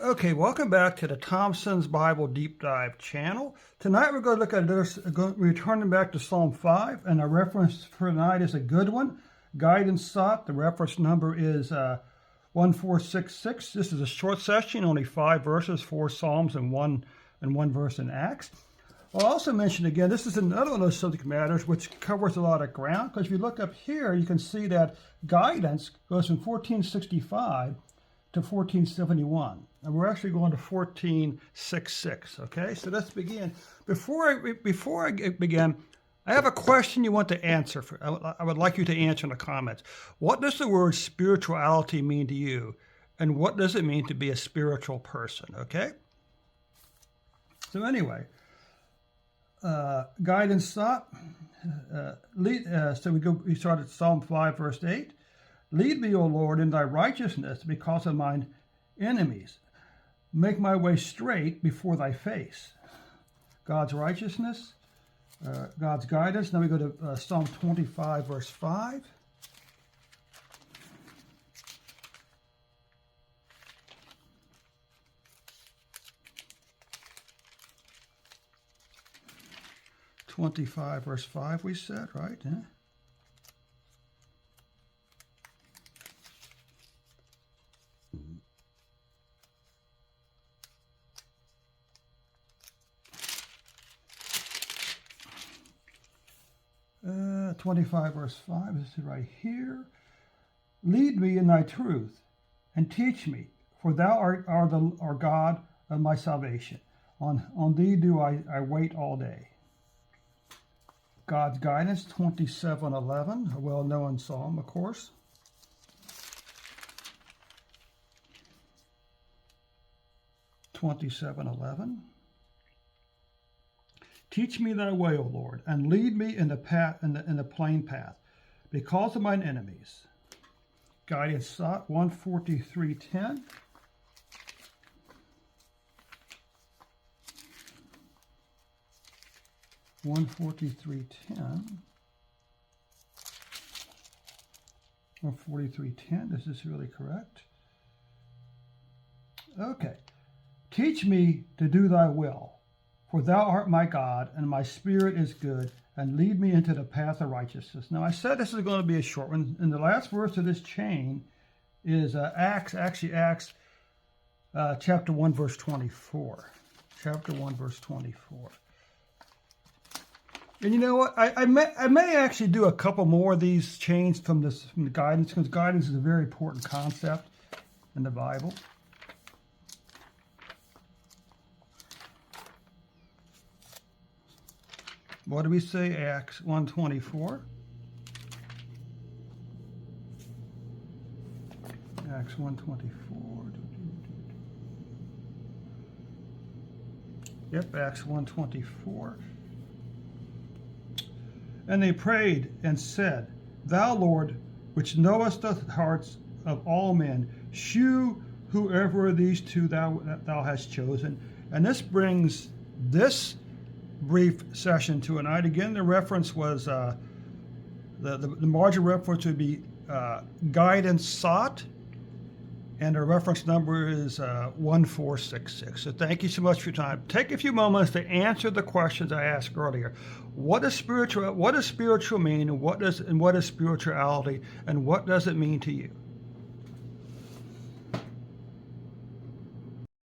Okay, welcome back to the Thompson's Bible Deep Dive channel. Tonight we're going to look at this, returning back to Psalm 5, and our reference for tonight is a good one. Guidance sought. The reference number is 1466. This is a short session, only 5 verses, 4 Psalms and one verse in Acts. I'll also mention again, this is another one of those subject matters which covers a lot of ground, because if you look up here, you can see that guidance goes from 1465 to 1471. And we're actually going to 1466, okay? So let's begin. Before I begin, I have a question you want to answer. I would like you to answer in the comments. What does the word spirituality mean to you? And what does it mean to be a spiritual person, okay? So anyway, guidance sought. We started Psalm 5, verse 8. Lead me, O Lord, in thy righteousness because of mine enemies. Make my way straight before thy face. God's righteousness, God's guidance. Now we go to Psalm 25, verse 5. Verse 5 we said, right? Yeah. Uh, 25 verse 5, this is right here. Lead me in thy truth and teach me, for thou art our God of my salvation. On thee do I wait all day. God's guidance, 27:11, a well-known psalm, of course. Teach me thy way, O Lord, and lead me in the path in the plain path, because of mine enemies. Guidance sought, 143:10. This is really correct. Okay. Teach me to do thy will, for thou art my God, and my spirit is good, and lead me into the path of righteousness. Now, I said this is going to be a short one, and the last verse of this chain is Acts chapter 1, verse 24. Chapter 1, verse 24. And you know what? I may actually do a couple more of these chains from the guidance, because guidance is a very important concept in the Bible. What do we say? Acts 1:24. Acts 1:24. Yep, Acts 1:24. And they prayed and said, Thou, Lord, which knowest the hearts of all men, shew whoever of these two thou hast chosen. And this brings this brief session to an end. Again, the reference was, the margin reference would be guidance sought, and the reference number is 1466. So thank you so much for your time. Take a few moments to answer the questions I asked earlier. What does spiritual mean, and what is spirituality, and what does it mean to you?